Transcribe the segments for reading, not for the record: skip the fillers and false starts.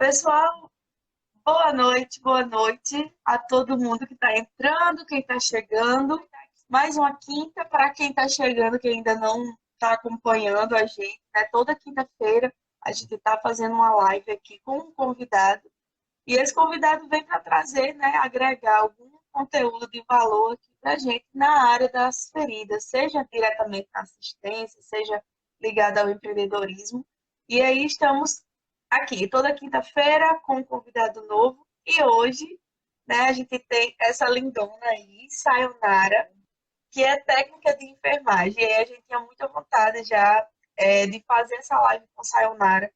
Pessoal, boa noite a todo mundo que está entrando, quem está chegando. Mais uma quinta para quem está chegando, que ainda não está acompanhando a gente, né? Toda quinta-feira a gente está fazendo uma live aqui com um convidado. E esse convidado vem para trazer, né, agregar algum conteúdo de valor aqui para a gente na área das feridas, seja diretamente na assistência, seja ligado ao empreendedorismo. E aí estamos aqui toda quinta-feira com um convidado novo. E hoje, né, a gente tem essa lindona aí, Sayonara, que é técnica de enfermagem. E aí a gente tinha muita vontade já de fazer essa live com Sayonara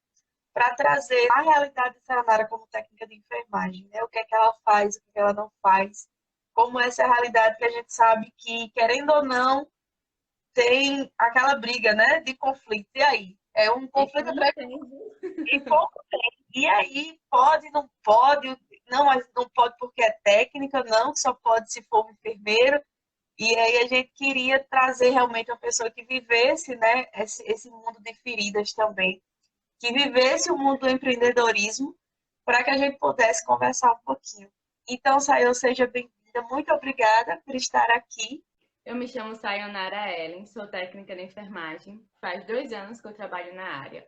para trazer a realidade de Sayonara como técnica de enfermagem, né? O que é que ela faz, o que é que ela não faz, como essa é a realidade que a gente sabe que, querendo ou não, tem aquela briga, né, de conflito. E aí? É um E conflito como atrás tem, viu? de pouco tempo. E aí? Pode, não pode? Não, mas não pode porque é técnica, não, só pode se for um enfermeiro. E aí a gente queria trazer realmente uma pessoa que vivesse, né, esse mundo de feridas também, que vivesse o mundo do empreendedorismo, para que a gente pudesse conversar um pouquinho. Então, Sayão, seja bem-vinda. Muito obrigada por estar aqui. Eu me chamo Sayonara Ellen, sou técnica de enfermagem. Faz 2 anos que eu trabalho na área.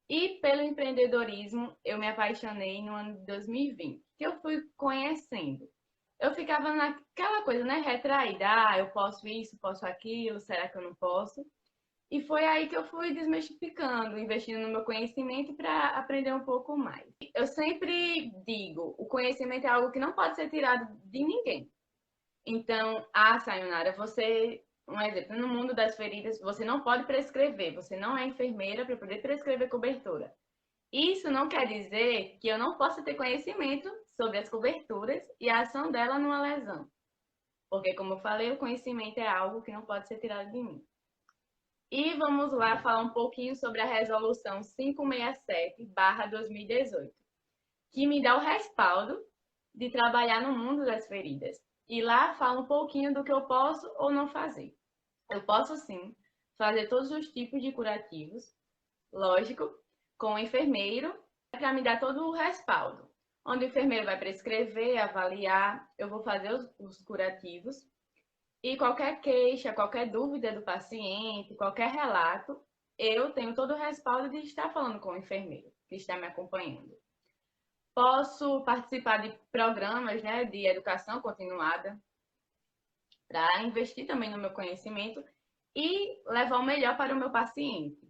E pelo empreendedorismo, eu me apaixonei no ano de 2020, que eu fui conhecendo. Eu ficava naquela coisa, né, retraída. Ah, eu posso isso, posso aquilo, será que eu não posso? E foi aí que eu fui desmistificando, investindo no meu conhecimento para aprender um pouco mais. Eu sempre digo, o conhecimento é algo que não pode ser tirado de ninguém. Então, Sayonara, você, um exemplo, no mundo das feridas, você não pode prescrever, você não é enfermeira para poder prescrever cobertura. Isso não quer dizer que eu não possa ter conhecimento sobre as coberturas e a ação dela numa lesão. Porque, como eu falei, o conhecimento é algo que não pode ser tirado de mim. E vamos lá falar um pouquinho sobre a resolução 567/2018, que me dá o respaldo de trabalhar no mundo das feridas. E lá fala um pouquinho do que eu posso ou não fazer. Eu posso sim fazer todos os tipos de curativos, lógico, com o enfermeiro, para me dar todo o respaldo. Onde o enfermeiro vai prescrever, avaliar, eu vou fazer os curativos. E qualquer queixa, qualquer dúvida do paciente, qualquer relato, eu tenho todo o respaldo de estar falando com o enfermeiro que está me acompanhando. Posso participar de programas, né, de educação continuada para investir também no meu conhecimento e levar o melhor para o meu paciente.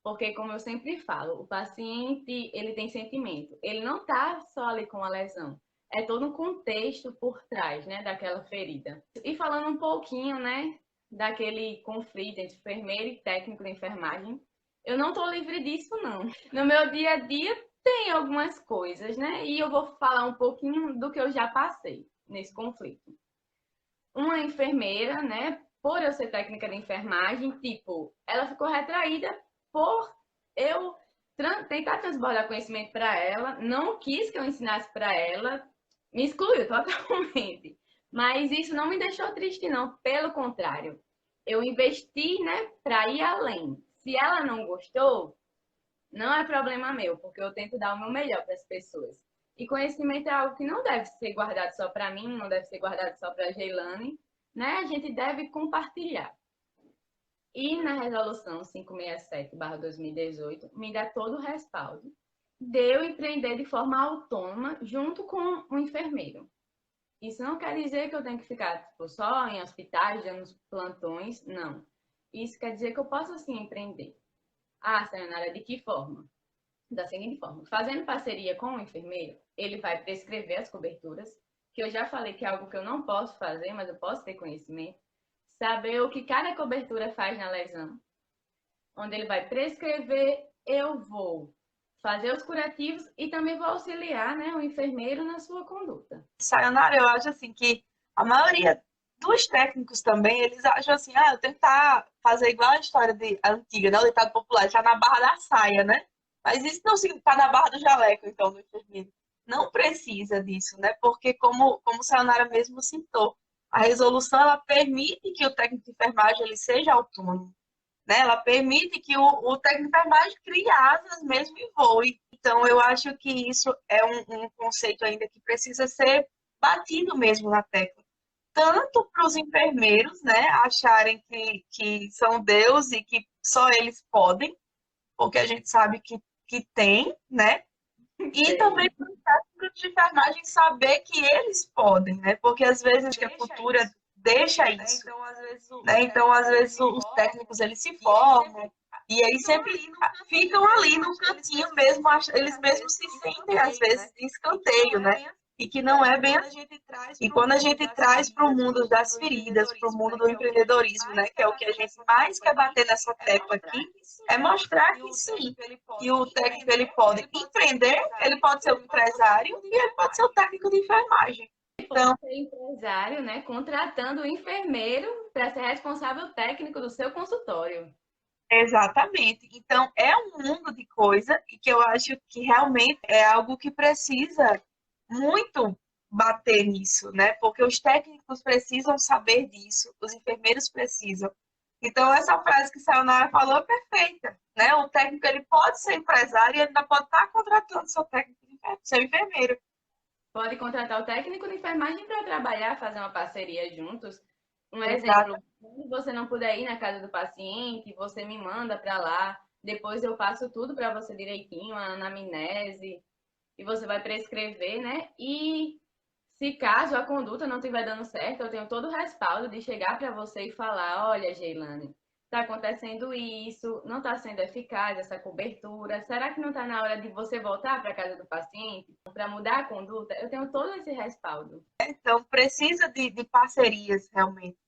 Porque, como eu sempre falo, o paciente ele tem sentimento. Ele não está só ali com a lesão. É todo um contexto por trás, né, daquela ferida. E falando um pouquinho, né, daquele conflito entre enfermeiro e técnico de enfermagem, eu não estou livre disso, não. No meu dia a dia tem algumas coisas, né? E eu vou falar um pouquinho do que eu já passei nesse conflito. Uma enfermeira, né, por eu ser técnica de enfermagem, tipo, ela ficou retraída por eu tentar transbordar conhecimento para ela, não quis que eu ensinasse para ela, me excluiu totalmente. Mas isso não me deixou triste, não. Pelo contrário, eu investi, né, para ir além. Se ela não gostou, não é problema meu, porque eu tento dar o meu melhor para as pessoas. E conhecimento é algo que não deve ser guardado só para mim, não deve ser guardado só para a Geilane, né? A gente deve compartilhar. E na resolução 567/2018 me dá todo o respaldo de eu empreender de forma autônoma junto com o enfermeiro. Isso não quer dizer que eu tenho que ficar tipo, só em hospitais, dando plantões, não. Isso quer dizer que eu posso sim empreender. Sayonara, de que forma? Da seguinte forma: fazendo parceria com o enfermeiro, ele vai prescrever as coberturas, que eu já falei que é algo que eu não posso fazer, mas eu posso ter conhecimento, saber o que cada cobertura faz na lesão, onde ele vai prescrever, eu vou fazer os curativos e também vou auxiliar, né, o enfermeiro na sua conduta. Sayonara, eu acho assim que a maioria dos técnicos também, eles acham assim, eu tentar fazer igual a história antiga, né? O ditado popular, já na barra da saia, né? Mas isso não significa na barra do jaleco, então, do enfermeiro. Não precisa disso, né? Porque, como a Sayonara mesmo citou, a resolução, ela permite que o técnico de enfermagem ele seja autônomo, né? Ela permite que o técnico de enfermagem crie asas mesmo e voe. Então, eu acho que isso é um conceito ainda que precisa ser batido mesmo na tecla. Tanto para os enfermeiros, né, acharem que são Deus e que só eles podem, porque a gente sabe que tem, né? E também Tem. para os técnicos de enfermagem saber que eles podem, né? Porque às vezes que a cultura deixa isso, né? Então, às vezes os técnicos eles se formam e aí sempre ficam ali no cantinho mesmo, eles mesmos se sentem às vezes de escanteio, né? E que não é bem assim. E quando a gente traz para o mundo das feridas, para o mundo do empreendedorismo, né, que é o que a gente mais quer bater nessa tecla aqui, é mostrar que sim, que o técnico ele pode empreender, ele pode ser um empresário e ele pode ser o técnico de enfermagem. Então, ser empresário, né, contratando o enfermeiro para ser responsável técnico do seu consultório. Exatamente. Então, é um mundo de coisa e que eu acho que realmente é algo que precisa muito bater nisso, né? Porque os técnicos precisam saber disso, os enfermeiros precisam. Então, essa frase que a Sayonara falou é perfeita, né? O técnico ele pode ser empresário e ele ainda pode estar contratando seu técnico, seu enfermeiro. Pode contratar o técnico de enfermagem para trabalhar, fazer uma parceria juntos. Um Exato. exemplo, se você não puder ir na casa do paciente, você me manda para lá, depois eu passo tudo para você direitinho, a anamnese, e você vai prescrever, né? E se caso a conduta não estiver dando certo, eu tenho todo o respaldo de chegar para você e falar, olha, Geilane, está acontecendo isso, não está sendo eficaz essa cobertura, será que não está na hora de você voltar para a casa do paciente para mudar a conduta? Eu tenho todo esse respaldo. Então, precisa de parcerias, realmente.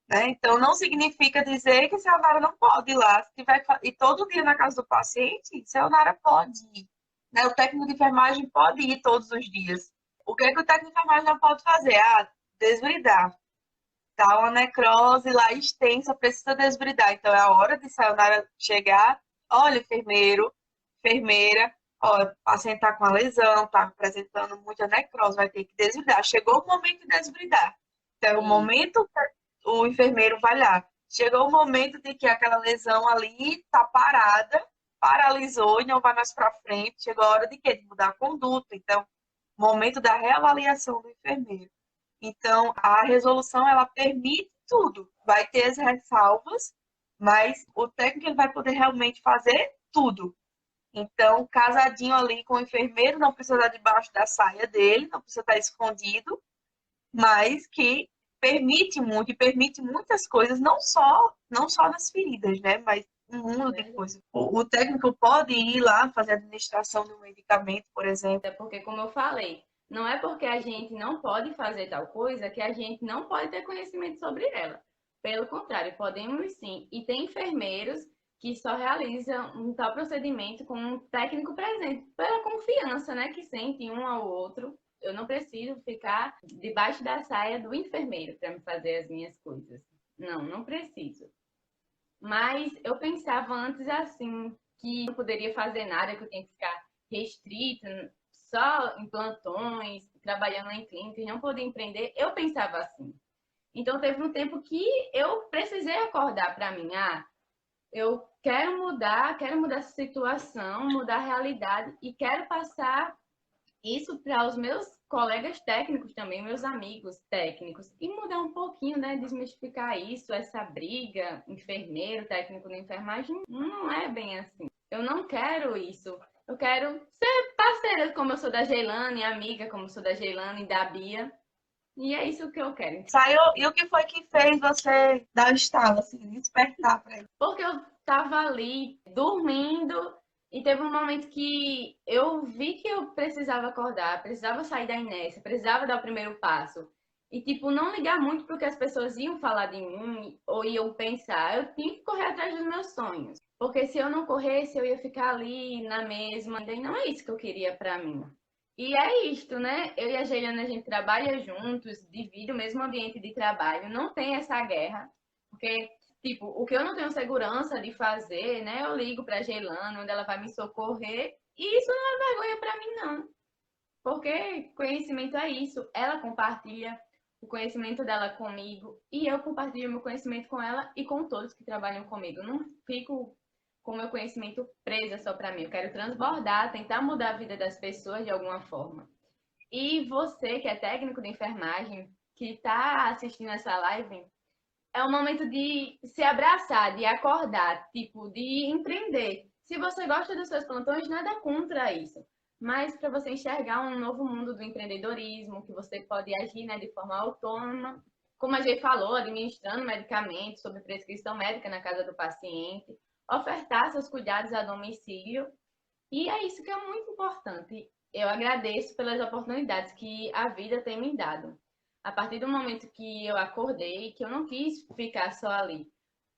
Né? Então, não significa dizer que a Sayonara não pode ir lá. Se tiver ir todo dia na casa do paciente, a Sayonara pode ir. Né? O técnico de enfermagem pode ir todos os dias. O que é que o técnico de enfermagem não pode fazer? Ah, desbridar. Tá uma necrose lá extensa, precisa desbridar. Então, é a hora de Sayonara chegar. Olha, enfermeiro, enfermeira, ó, o paciente está com a lesão, está apresentando muita necrose, vai ter que desbridar. Chegou o momento de desbridar. Então, é o momento o enfermeiro vai lá. Chegou o momento de que aquela lesão ali está parada, paralisou e não vai mais para frente. Chegou a hora de quê? De mudar a conduta. Então, momento da reavaliação do enfermeiro. Então, a resolução, ela permite tudo. Vai ter as ressalvas, mas o técnico ele vai poder realmente fazer tudo. Então, casadinho ali com o enfermeiro, não precisa estar debaixo da saia dele, não precisa estar escondido, mas que permite muito e permite muitas coisas, não só nas feridas, né? Mas um mundo de coisas. O técnico pode ir lá fazer a administração de um medicamento, por exemplo. É porque, como eu falei, não é porque a gente não pode fazer tal coisa que a gente não pode ter conhecimento sobre ela. Pelo contrário, podemos sim. E tem enfermeiros que só realizam um tal procedimento com um técnico presente, pela confiança, né, que sente um ao outro. Eu não preciso ficar debaixo da saia do enfermeiro para me fazer as minhas coisas. Não, não preciso. Mas eu pensava antes assim, que não poderia fazer nada, que eu tinha que ficar restrita, só em plantões, trabalhando em clínicas, não poder empreender. Eu pensava assim. Então teve um tempo que eu precisei acordar para mim, eu quero mudar essa situação, mudar a realidade e quero passar isso para os meus colegas técnicos também, meus amigos técnicos, e mudar um pouquinho, né? Desmistificar isso, essa briga, enfermeiro, técnico de enfermagem, não é bem assim. Eu não quero isso. Eu quero ser parceira, como eu sou da Geilane, amiga, como eu sou da Geilane e da Bia. E é isso que eu quero. Saiu, e o que foi que fez você dar o estalo, assim, despertar para ele? Porque eu tava ali dormindo e teve um momento que eu vi que eu precisava acordar, precisava sair da inércia, precisava dar o primeiro passo. E, tipo, não ligar muito porque as pessoas iam falar de mim ou iam pensar. Eu tinha que correr atrás dos meus sonhos. Porque se eu não corresse, eu ia ficar ali na mesma. E não é isso que eu queria pra mim. E é isto, né? Eu e a Geliana, a gente trabalha juntos, divide o mesmo ambiente de trabalho, não tem essa guerra. Porque tipo, o que eu não tenho segurança de fazer, né? Eu ligo pra Geilana, onde ela vai me socorrer. E isso não é vergonha pra mim, não. Porque conhecimento é isso. Ela compartilha o conhecimento dela comigo e eu compartilho meu conhecimento com ela e com todos que trabalham comigo. Eu não fico com o meu conhecimento presa só para mim. Eu quero transbordar, tentar mudar a vida das pessoas de alguma forma. E você, que é técnico de enfermagem, que está assistindo essa live, é um momento de se abraçar, de acordar, tipo, de empreender. Se você gosta dos seus plantões, nada contra isso. Mas para você enxergar um novo mundo do empreendedorismo, que você pode agir, né, de forma autônoma, como a gente falou, administrando medicamentos sob prescrição médica na casa do paciente, ofertar seus cuidados a domicílio. E é isso que é muito importante. Eu agradeço pelas oportunidades que a vida tem me dado. A partir do momento que eu acordei, que eu não quis ficar só ali,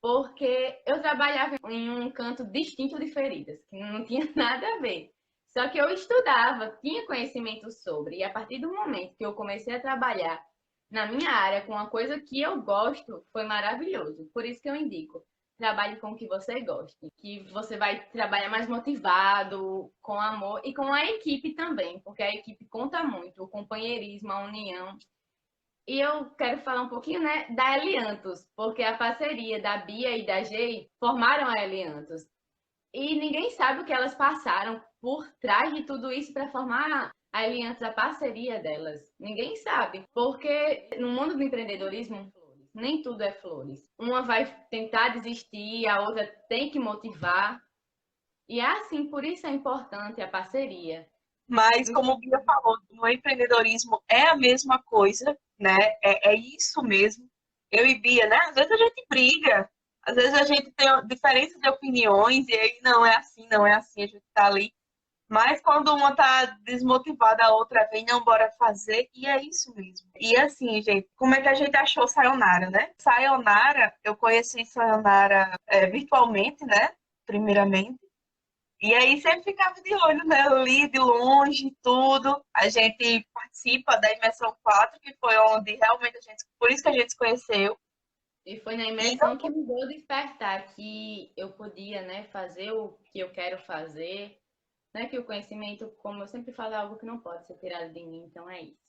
porque eu trabalhava em um canto distinto de feridas, que não tinha nada a ver. Só que eu estudava, tinha conhecimento sobre, e a partir do momento que eu comecei a trabalhar na minha área com uma coisa que eu gosto, foi maravilhoso. Por isso que eu indico, trabalhe com o que você goste, que você vai trabalhar mais motivado, com amor e com a equipe também, porque a equipe conta muito, o companheirismo, a união. E eu quero falar um pouquinho, né, da Eliantos, porque a parceria da Bia e da Gei formaram a Eliantos. E ninguém sabe o que elas passaram por trás de tudo isso para formar a Eliantos, a parceria delas. Ninguém sabe, porque no mundo do empreendedorismo, nem tudo é flores. Uma vai tentar desistir, a outra tem que motivar. E é assim, por isso é importante a parceria. Mas, como o Bia falou, no empreendedorismo é a mesma coisa, né? É isso mesmo. Eu e Bia, né? Às vezes a gente briga, às vezes a gente tem diferença de opiniões, e aí não é assim, não é assim, a gente tá ali. Mas quando uma tá desmotivada, a outra vem, não, bora fazer, e é isso mesmo. E assim, gente, como é que a gente achou Sayonara, né? Sayonara, eu conheci Sayonara virtualmente, né? Primeiramente. E aí sempre ficava de olho, né? Ali de longe, tudo. A gente participa da Imersão 4, que foi onde realmente a gente. Por isso que a gente se conheceu. E foi na E imersão que me deu despertar que eu podia, né, fazer o que eu quero fazer, né, que o conhecimento, como eu sempre falo, é algo que não pode ser tirado de mim, então é isso.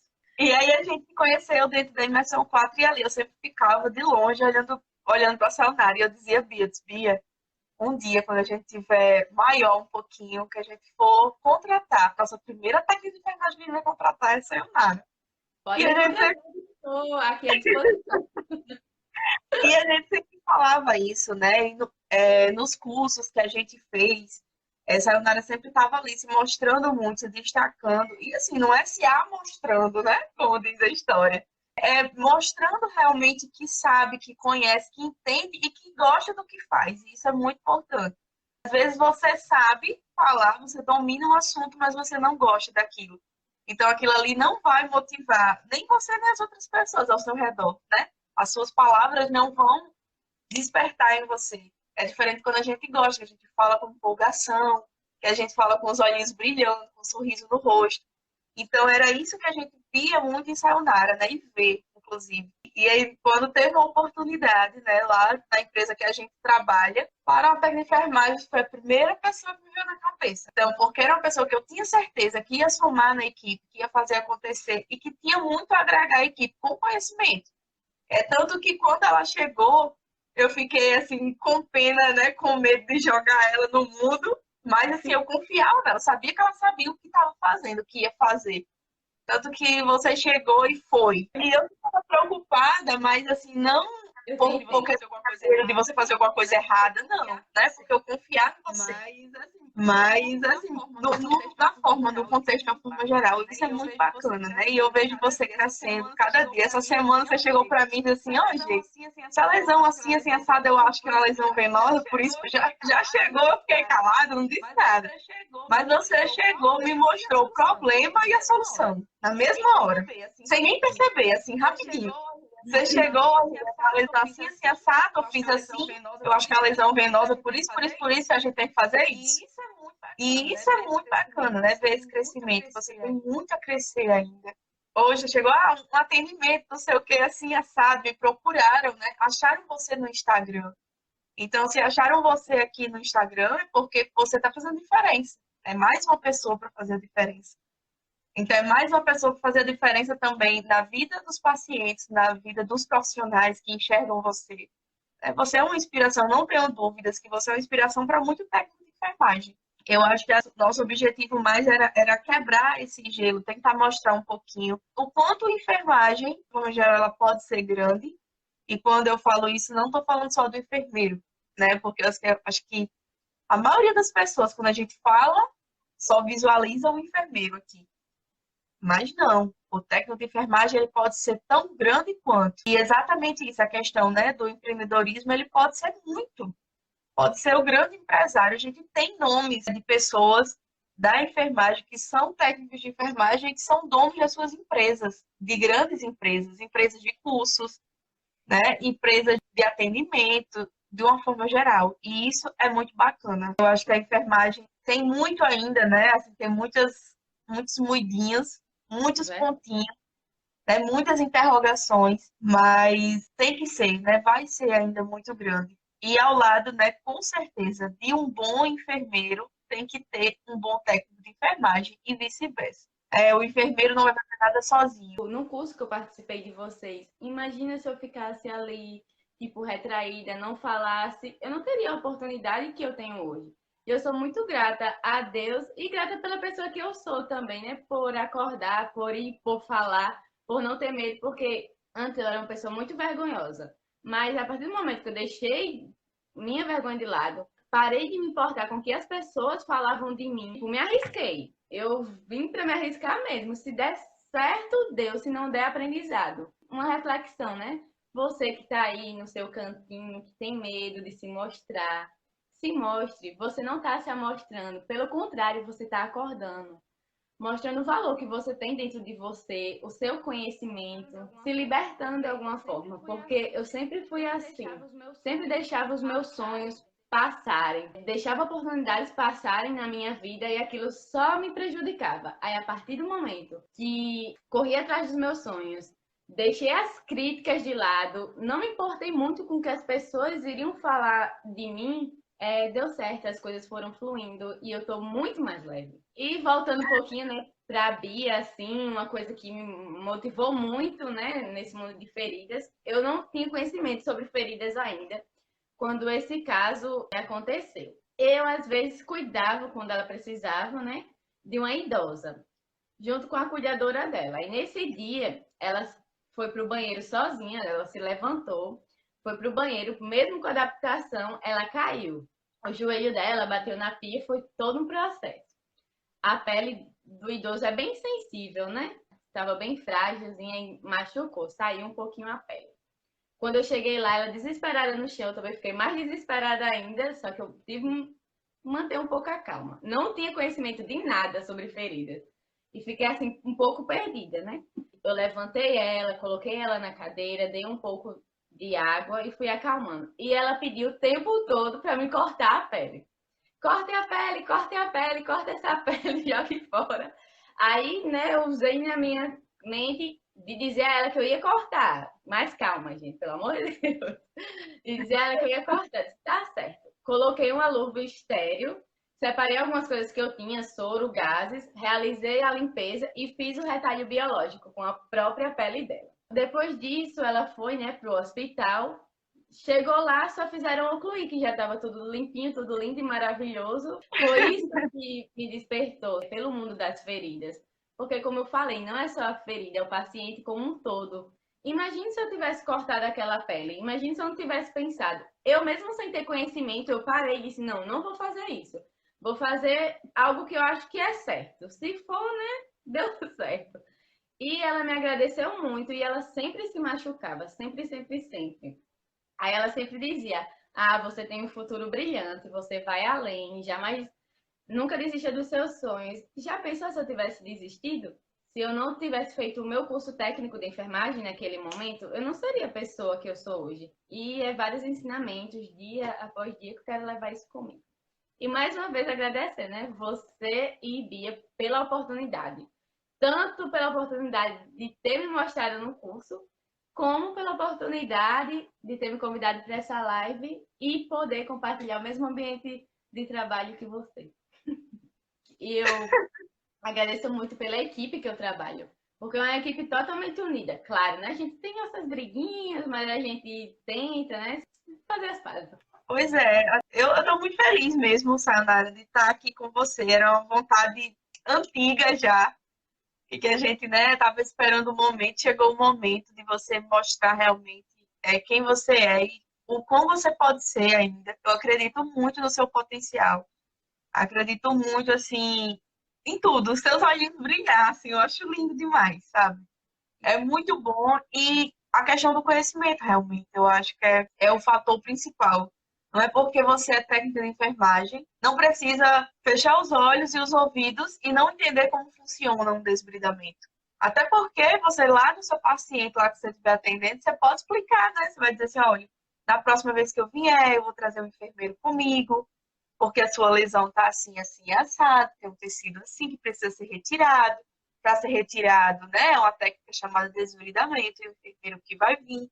e aí a gente se conheceu dentro da Imersão 4 e ali eu sempre ficava de longe olhando para a Sayonara. E eu dizia, Bia, um dia, quando a gente tiver maior um pouquinho, que a gente for contratar, nossa primeira técnica de enfermagem que a gente vai contratar é a Sayonara. E Pode a me gente contratar, estou aqui à disposição. E a gente sempre falava isso, né? Nos cursos que a gente fez, essa Sayonara sempre estava ali se mostrando muito, se destacando. E assim, não é se amostrando, né? Como diz a história. É mostrando realmente que sabe, que conhece, que entende e que gosta do que faz. E isso é muito importante. Às vezes você sabe falar, você domina um assunto, mas você não gosta daquilo. Então aquilo ali não vai motivar nem você nem as outras pessoas ao seu redor, né? As suas palavras não vão despertar em você. É diferente quando a gente gosta, que a gente fala com empolgação, que a gente fala com os olhinhos brilhando, com um sorriso no rosto. Então era isso que a gente via muito em Sayonara, né? E vê, inclusive. E aí, quando teve uma oportunidade, né, lá na empresa que a gente trabalha, para a técnica de enfermagem, foi a primeira pessoa que me veio na cabeça. Então, porque era uma pessoa que eu tinha certeza que ia somar na equipe, que ia fazer acontecer e que tinha muito a agregar à equipe com conhecimento. É tanto que quando ela chegou, eu fiquei assim com pena, né, com medo de jogar ela no mundo, mas assim eu confiava nela, sabia que ela sabia o que estava fazendo, o que ia fazer. Tanto que você chegou e foi. E eu estava preocupada, mas assim, não Eu tenho porque de você fazer alguma coisa errada, não, né? Porque eu confiava em você. Mas, assim, da forma, no contexto, da forma geral, isso é muito bacana, né? E eu vejo você crescendo cada dia. Essa semana você chegou pra mim e disse assim, ó, gente, essa lesão assim, assada, eu acho que é uma lesão venosa, por isso já chegou, eu fiquei calada, não disse nada. Mas você chegou, me mostrou o problema e a solução, na mesma hora, sem nem perceber, assim, rapidinho. Você chegou, a lesão assim, assado, eu fiz assim, eu acho que é a lesão venosa, por isso, a gente tem que fazer isso. E isso é muito bacana, né? Ver esse crescimento. Você tem muito a crescer ainda. Hoje chegou um atendimento, não sei o que, assim, assado, me procuraram, né? Acharam você no Instagram. Então, se acharam você aqui no Instagram, é porque você está fazendo diferença. É mais uma pessoa para fazer a diferença. Então, é mais uma pessoa para fazer a diferença também na vida dos pacientes, na vida dos profissionais que enxergam você. Você é uma inspiração, não tenho dúvidas que você é uma inspiração para muito técnico de enfermagem. Eu acho que nosso objetivo mais era quebrar esse gelo, tentar mostrar um pouquinho o quanto a enfermagem, como geral, ela pode ser grande. E quando eu falo isso, não estou falando só do enfermeiro, né? Porque eu acho que a maioria das pessoas, quando a gente fala, só visualiza o enfermeiro aqui. Mas não, o técnico de enfermagem ele pode ser tão grande quanto. E exatamente isso, a questão, né, do empreendedorismo, ele pode ser muito. Pode ser o grande empresário. A gente tem nomes de pessoas da enfermagem que são técnicos de enfermagem e que são donos das suas empresas, de grandes empresas, empresas de cursos, né, empresas de atendimento, de uma forma geral. E isso é muito bacana. Eu acho que a enfermagem tem muito ainda, né? Assim, tem muitos moidinhos, muitos né? pontinhos, né? Muitas interrogações, mas tem que ser, né? Vai ser ainda muito grande. E ao lado, né, com certeza, de um bom enfermeiro, tem que ter um bom técnico de enfermagem e vice-versa. O enfermeiro não vai fazer nada sozinho. No curso que eu participei de vocês, imagina se eu ficasse ali, tipo, retraída, não falasse, eu não teria a oportunidade que eu tenho hoje. E eu sou muito grata a Deus e grata pela pessoa que eu sou também, né? Por acordar, por ir, por falar, por não ter medo, porque antes eu era uma pessoa muito vergonhosa. Mas a partir do momento que eu deixei minha vergonha de lado, parei de me importar com o que as pessoas falavam de mim, me arrisquei. Eu vim para me arriscar mesmo. Se der certo, deu. Se não der, aprendizado. Uma reflexão, né? Você que está aí no seu cantinho, que tem medo de se mostrar, se mostre. Você não está se amostrando. Pelo contrário, você está acordando. Mostrando o valor que você tem dentro de você, o seu conhecimento, se libertando de alguma forma. Porque eu sempre fui assim. Sempre deixava os meus sonhos passarem, deixava oportunidades passarem na minha vida e aquilo só me prejudicava. Aí, a partir do momento que corri atrás dos meus sonhos, deixei as críticas de lado, não me importei muito com o que as pessoas iriam falar de mim, deu certo, as coisas foram fluindo e eu tô muito mais leve. E voltando um pouquinho, né, pra Bia, assim, uma coisa que me motivou muito, né, nesse mundo de feridas, eu não tinha conhecimento sobre feridas ainda quando esse caso aconteceu. Eu, às vezes, cuidava, quando ela precisava, né, de uma idosa, junto com a cuidadora dela. E nesse dia, ela foi para o banheiro sozinha, ela se levantou, foi para o banheiro, mesmo com a adaptação, ela caiu. O joelho dela bateu na pia, foi todo um processo. A pele do idoso é bem sensível, né? Estava bem frágilzinha e machucou, saiu um pouquinho a pele. Quando eu cheguei lá, ela desesperada no chão, eu também fiquei mais desesperada ainda, só que eu tive que manter um pouco a calma. Não tinha conhecimento de nada sobre feridas e fiquei assim um pouco perdida, né? Eu levantei ela, coloquei ela na cadeira, dei um pouco de água e fui acalmando. E ela pediu o tempo todo para me cortar a pele. Corte a pele, corte a pele, corta essa pele, jogue fora. Aí, né, eu usei na minha mente de dizer a ela que eu ia cortar. Mais calma, gente, pelo amor de Deus. De dizer a ela que eu ia cortar. Disse, tá certo. Coloquei uma luva estéreo, separei algumas coisas que eu tinha, soro, gases, realizei a limpeza e fiz o retalho biológico com a própria pele dela. Depois disso, ela foi, né, pro hospital. Chegou lá, só fizeram ocluir, que já estava tudo limpinho, tudo lindo e maravilhoso. Foi isso que me despertou pelo mundo das feridas. Porque, como eu falei, não é só a ferida, é o paciente como um todo. Imagine se eu tivesse cortado aquela pele. Imagine se eu não tivesse pensado. Eu mesmo sem ter conhecimento, eu parei e disse, não, não vou fazer isso. Vou fazer algo que eu acho que é certo. Se for, né, deu certo. E ela me agradeceu muito e ela sempre se machucava, sempre, sempre, sempre. Aí ela sempre dizia: ah, você tem um futuro brilhante, você vai além, jamais, nunca desista dos seus sonhos. Já pensou se eu tivesse desistido? Se eu não tivesse feito o meu curso técnico de enfermagem naquele momento, eu não seria a pessoa que eu sou hoje. E é vários ensinamentos, dia após dia, que eu quero levar isso comigo. E mais uma vez agradecer, né? Você e Bia pela oportunidade. Tanto pela oportunidade de ter me mostrado no curso, como pela oportunidade de ter me convidado para essa live e poder compartilhar o mesmo ambiente de trabalho que você. E eu agradeço muito pela equipe que eu trabalho, porque é uma equipe totalmente unida. Claro, né? A gente tem nossas briguinhas, mas a gente tenta, né? fazer as pazes. Pois é, eu tô muito feliz mesmo, Sayonara, de estar aqui com você. Era uma vontade antiga já, e que a gente, né, tava esperando o momento. Chegou o momento de você mostrar realmente quem você é e o como você pode ser ainda. Eu acredito muito no seu potencial. Acredito muito, assim, em tudo. Os seus olhinhos brilhar, assim, eu acho lindo demais, sabe? É muito bom. E a questão do conhecimento, realmente, eu acho que é o fator principal. Não é porque você é técnica de enfermagem, não precisa fechar os olhos e os ouvidos e não entender como funciona um desbridamento. Até porque você lá no seu paciente, lá que você estiver atendendo, você pode explicar, né? Você vai dizer assim, olha, na próxima vez que eu vier, eu vou trazer um enfermeiro comigo, porque a sua lesão está assim, assim, assado, tem um tecido assim que precisa ser retirado. Para ser retirado, né? É uma técnica chamada desbridamento, e o enfermeiro que vai vir.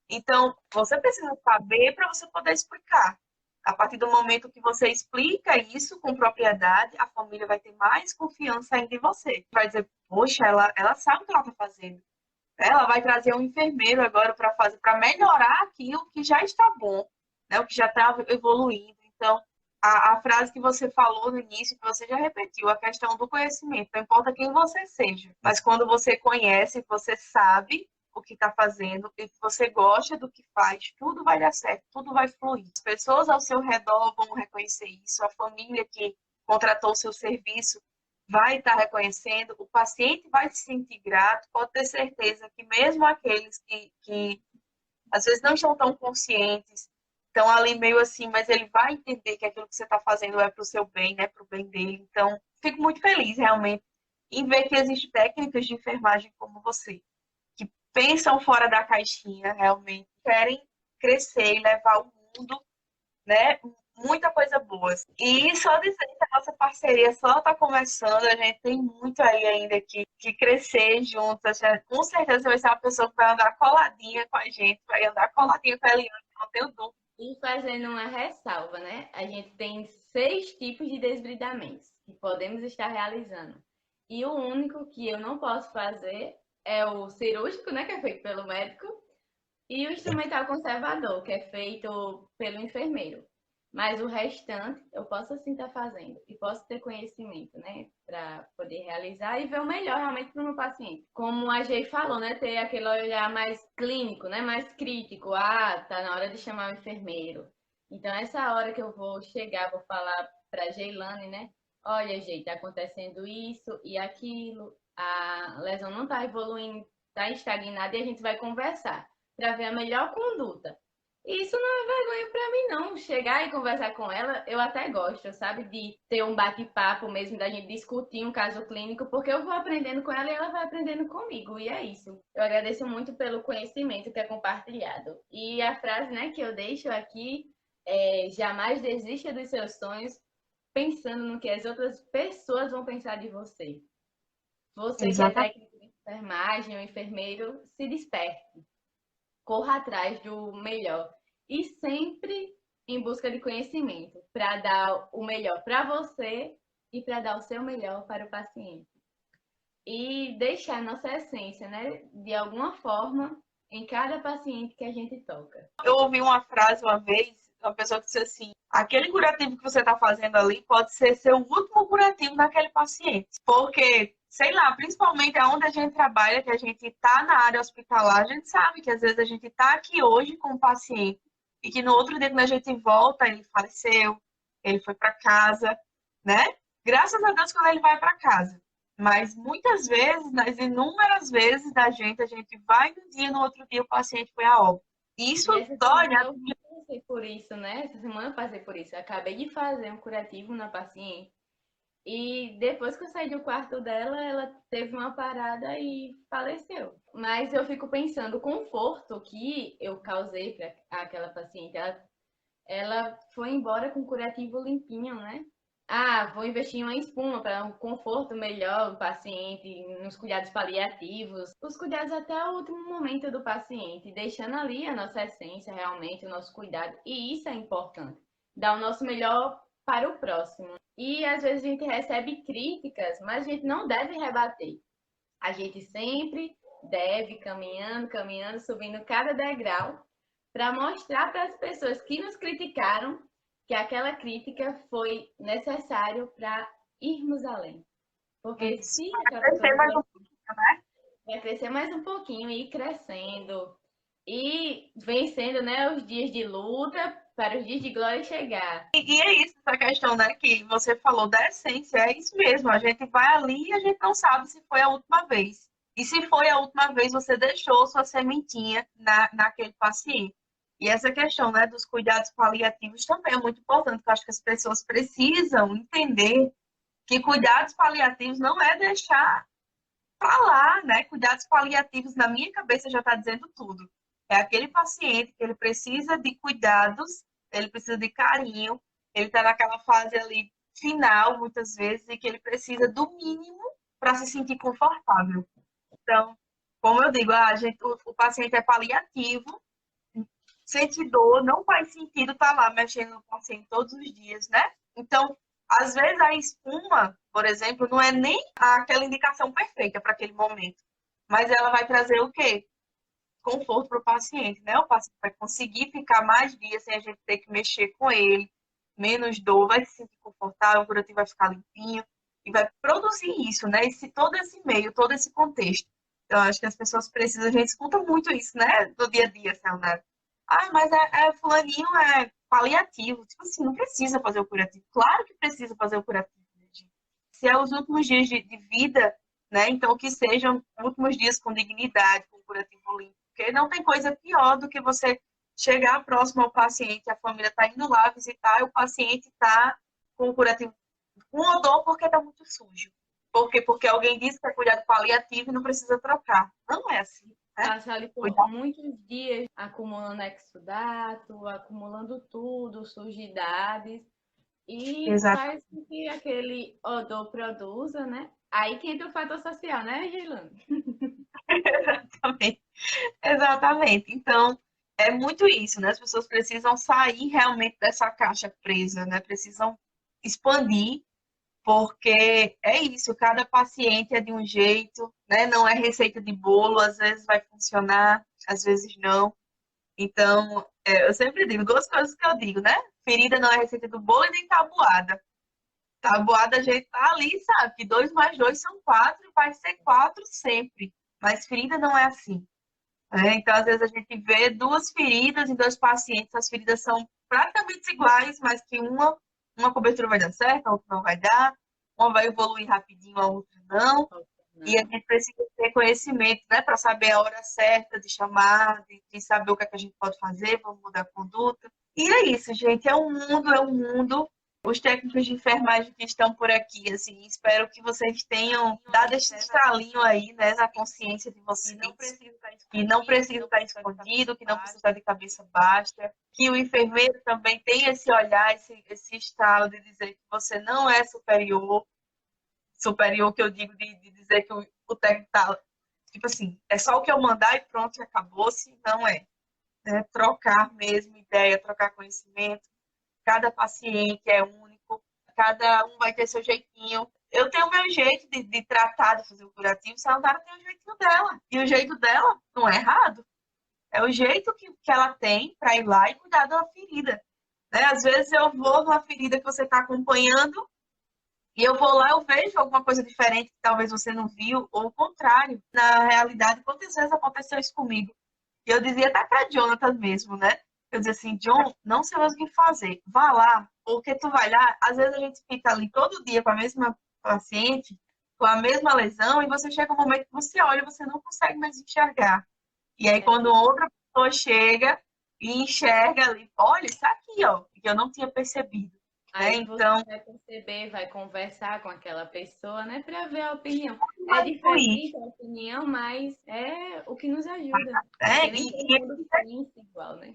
Então, você precisa saber para você poder explicar. A partir do momento que você explica isso com propriedade, a família vai ter mais confiança ainda em você. Vai dizer, poxa, ela sabe o que ela está fazendo. Ela vai trazer um enfermeiro agora para fazer, para melhorar aquilo que já está bom, né? O que já está evoluindo. Então, a frase que você falou no início, que você já repetiu, a questão do conhecimento. Não importa quem você seja, mas quando você conhece, você sabe o que está fazendo e que você gosta do que faz, tudo vai dar certo, tudo vai fluir. As pessoas ao seu redor vão reconhecer isso, a família que contratou o seu serviço vai estar reconhecendo, o paciente vai se sentir grato, pode ter certeza que mesmo aqueles que às vezes não estão tão conscientes, estão ali meio assim, mas ele vai entender que aquilo que você está fazendo é para o seu bem, né, para o bem dele. Então, fico muito feliz realmente em ver que existem técnicas de enfermagem como você, que pensam fora da caixinha, realmente querem crescer e levar o mundo, né, muita coisa boa. E só dizer que a nossa parceria só está começando, a gente tem muito aí ainda que crescer juntas. Com certeza você vai ser uma pessoa que vai andar coladinha com a gente, vai andar coladinha com a Eliane, não tenho dúvida. E fazendo uma ressalva, né? A gente tem 6 tipos de desbridamentos que podemos estar realizando. E o único que eu não posso fazer é o cirúrgico, né? Que é feito pelo médico, e o instrumental conservador, que é feito pelo enfermeiro. Mas o restante eu posso assim estar fazendo e posso ter conhecimento, né, para poder realizar e ver o melhor realmente para o meu paciente. Como a Jay falou, né, ter aquele olhar mais clínico, né, mais crítico. Ah, tá na hora de chamar o enfermeiro. Então, essa hora que eu vou chegar, vou falar para a Geilane, né, olha, Jay, tá acontecendo isso e aquilo, a lesão não tá evoluindo, tá estagnada e a gente vai conversar para ver a melhor conduta. E isso não é vergonha para mim, não. Chegar e conversar com ela, eu até gosto, sabe? De ter um bate-papo mesmo, da gente discutir um caso clínico, porque eu vou aprendendo com ela e ela vai aprendendo comigo. E é isso. Eu agradeço muito pelo conhecimento que é compartilhado. E a frase, né, que eu deixo aqui é: jamais desista dos seus sonhos pensando no que as outras pessoas vão pensar de você. Você que é Exatamente. técnico de enfermagem ou enfermeiro, se desperte, corra atrás do melhor e sempre em busca de conhecimento para dar o melhor para você e para dar o seu melhor para o paciente. E deixar a nossa essência, né, de alguma forma, em cada paciente que a gente toca. Eu ouvi uma frase uma vez, uma pessoa que disse assim, aquele curativo que você está fazendo ali pode ser seu último curativo naquele paciente. Porque, sei lá, principalmente onde a gente trabalha, que a gente está na área hospitalar, a gente sabe que às vezes a gente está aqui hoje com o paciente e que no outro dia quando a gente volta, ele faleceu, ele foi para casa, né? Graças a Deus quando ele vai para casa. Mas muitas vezes, nas inúmeras vezes da gente, a gente vai no dia, no outro dia o paciente foi a óbito. Isso E essa dói, né? semana eu passei por isso, né? Essa semana eu passei por isso. Eu acabei de fazer um curativo na paciente. E depois que eu saí do quarto dela, ela teve uma parada e faleceu. Mas eu fico pensando, o conforto que eu causei para aquela paciente, ela foi embora com o curativo limpinho, né? Ah, vou investir em uma espuma para um conforto melhor do paciente, nos cuidados paliativos, os cuidados até o último momento do paciente, deixando ali a nossa essência, realmente, o nosso cuidado. E isso é importante, dar o nosso melhor para o próximo. E às vezes a gente recebe críticas, mas a gente não deve rebater. A gente sempre deve caminhando, caminhando, subindo cada degrau para mostrar para as pessoas que nos criticaram que aquela crítica foi necessário para irmos além. Porque Isso. se Para aquela pessoa crescer não mais um tivesse, pouquinho, né? vai crescer mais um pouquinho e ir crescendo e vencendo, né, os dias de luta para os dias de glória chegar. E é isso, essa questão, né, que você falou da essência, é isso mesmo. A gente vai ali e a gente não sabe se foi a última vez. E se foi a última vez, você deixou sua sementinha naquele paciente. E essa questão, né, dos cuidados paliativos também é muito importante, porque eu acho que as pessoas precisam entender que cuidados paliativos não é deixar para lá, né? Cuidados paliativos, na minha cabeça, já está dizendo tudo. É aquele paciente que ele precisa de cuidados, ele precisa de carinho, ele está naquela fase ali final, muitas vezes, e que ele precisa do mínimo para se sentir confortável. Então, como eu digo, o paciente é paliativo, sente dor, não faz sentido estar lá mexendo no paciente todos os dias, né? Então, às vezes a espuma, por exemplo, não é nem aquela indicação perfeita para aquele momento, mas ela vai trazer o quê? Conforto para o paciente, né? O paciente vai conseguir ficar mais dias sem a gente ter que mexer com ele, menos dor, vai se sentir confortável, o curativo vai ficar limpinho e vai produzir isso, né? Todo esse meio, todo esse contexto. Então, acho que as pessoas precisam, a gente escuta muito isso, né? Do dia a dia, assim, né? Ah, mas fulaninho é paliativo. Tipo assim, não precisa fazer o curativo. Claro que precisa fazer o curativo, né, gente? Se é os últimos dias de vida, né? Então, que sejam últimos dias com dignidade, com curativo limpo. Porque não tem coisa pior do que você chegar próximo ao paciente, a família está indo lá visitar e o paciente está com o curativo com odor porque está muito sujo. Por quê? Porque alguém disse que é cuidado paliativo e não precisa trocar. Não é assim, né? Passar ali por Cuidado. muitos dias acumulando exudato, acumulando tudo, sujidades, e Exato. faz com que aquele odor produza, né? Aí que entra o fator social, né, Geilane? Exatamente. Exatamente. Então, é muito isso, né? As pessoas precisam sair realmente dessa caixa presa, né? Precisam expandir, porque é isso, cada paciente é de um jeito, né? Não é receita de bolo, às vezes vai funcionar, às vezes não. Então, eu sempre digo duas coisas que eu digo, né? Ferida não é receita do bolo e nem tabuada. Tabuada a gente tá ali, sabe? Que 2 mais 2 são 4 e vai ser 4 sempre. Mas ferida não é assim. Então, às vezes, a gente vê duas feridas em dois pacientes, as feridas são praticamente iguais, mas que uma cobertura vai dar certo, a outra não vai dar, uma vai evoluir rapidinho, a outra não. E a Não. gente precisa ter conhecimento, né, para saber a hora certa de chamar, de saber o que, é que a gente pode fazer, vamos mudar a conduta. E é isso, gente, é um mundo, é um mundo. Os técnicos de enfermagem que estão por aqui, assim, espero que vocês tenham dado esse estralinho aí, né, na consciência de vocês, que não precisa estar escondido, que não precisa estar de cabeça baixa, que o enfermeiro também tem esse olhar, esse estalo de dizer que você não é superior, superior que eu digo de dizer que o técnico tá, tipo assim, é só o que eu mandar e pronto, e acabou-se, não é. Trocar mesmo ideia, trocar conhecimento. Cada paciente é único, cada um vai ter seu jeitinho. Eu tenho o meu jeito de tratar, de fazer o curativo, se a Sandara tem o jeitinho dela. E o jeito dela não é errado. É o jeito que ela tem para ir lá e cuidar da ferida. Né? Às vezes eu vou numa ferida que você está acompanhando e eu vou lá, eu vejo alguma coisa diferente que talvez você não viu, ou o contrário. Na realidade, quantas vezes aconteceu isso comigo? E eu dizia até para Jonathan mesmo, né? Eu dizia assim, John, não sei mais o que fazer. Vá lá, porque tu vai lá, às vezes a gente fica ali todo dia com a mesma paciente, com a mesma lesão, e você chega um momento que você olha e você não consegue mais enxergar. E aí, É, quando outra pessoa chega e enxerga ali, olha, isso aqui, ó, que eu não tinha percebido. Né? aí você Então, vai perceber, vai conversar com aquela pessoa, né, para ver a opinião. É vai fluir. diferente a opinião, mas é o que nos ajuda, Né? porque nem todo mundo pensa igual, né?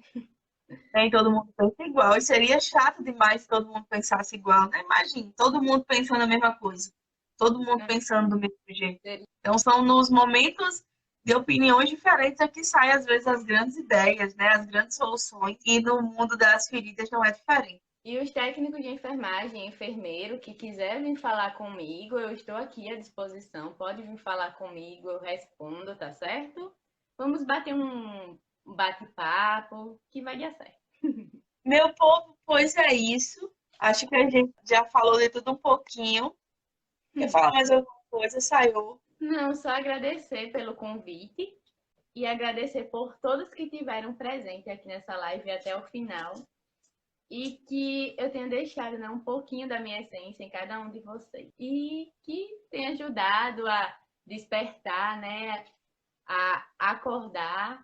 Nem todo mundo pensa igual. E seria chato demais se todo mundo pensasse igual, né? Imagina, todo mundo pensando a mesma coisa. Todo mundo pensando do mesmo jeito. Então, são nos momentos de opiniões diferentes é que saem, às vezes, as grandes ideias, né? As grandes soluções. E no mundo das feridas não é diferente. E os técnicos de enfermagem, enfermeiro, que quiser vir falar comigo, eu estou aqui à disposição. Pode vir falar comigo, eu respondo, tá certo? Vamos bater um bate-papo, que vai dar certo. Meu povo, pois é isso. Acho que a gente já falou de tudo um pouquinho. Quer falar mais alguma coisa, Sayô? Não, só agradecer pelo convite e agradecer por todos que tiveram presente aqui nessa live até o final. E que eu tenha deixado, né, um pouquinho da minha essência em cada um de vocês. E que tenha ajudado a despertar, né, a acordar.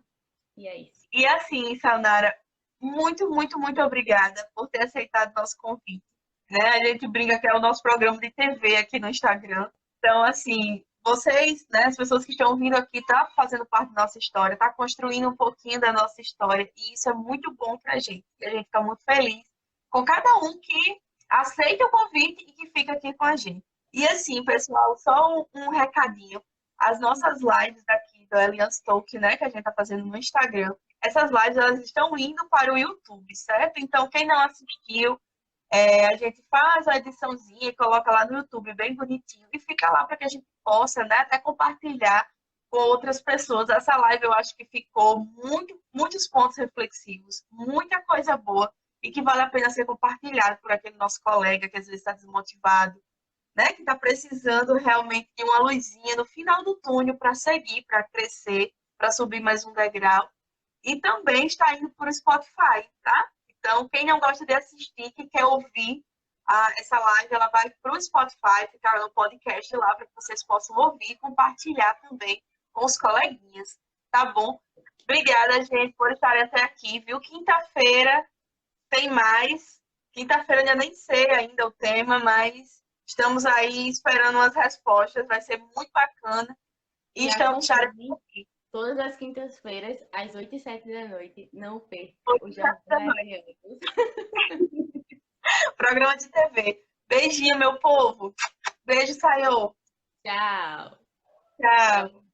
E é isso. E assim, Saunara, muito, muito, muito obrigada por ter aceitado nosso convite. Né? A gente brinca que é o nosso programa de TV aqui no Instagram. Então, assim, vocês, né, as pessoas que estão vindo aqui, tá fazendo parte da nossa história, tá construindo um pouquinho da nossa história, e isso é muito bom pra gente. E a gente fica muito feliz com cada um que aceita o convite e que fica aqui com a gente. E assim, pessoal, só um recadinho. As nossas lives aqui do Allianz Talk, né, que a gente tá fazendo no Instagram, essas lives elas estão indo para o YouTube, certo? Então, quem não assistiu, a gente faz a ediçãozinha e coloca lá no YouTube bem bonitinho e fica lá para que a gente possa, né, até compartilhar com outras pessoas. Essa live eu acho que ficou muitos pontos reflexivos, muita coisa boa e que vale a pena ser compartilhado por aquele nosso colega que às vezes está desmotivado, né, que está precisando realmente de uma luzinha no final do túnel para seguir, para crescer, para subir mais um degrau. E também está indo para o Spotify, tá? Então, quem não gosta de assistir, que quer ouvir essa live, ela vai para o Spotify, ficar no podcast lá para que vocês possam ouvir e compartilhar também com os coleguinhas, tá bom? Obrigada, gente, por estarem até aqui, viu? Quinta-feira tem mais. Quinta-feira eu nem sei ainda o tema, mas estamos aí esperando umas respostas, vai ser muito bacana. E E estamos acompanhe todas as quintas-feiras, às 8h07 da noite. Não perca o Jornal da da noite. Ariana. Programa de TV. Beijinho, meu povo. Beijo, Sayô. Tchau. Tchau.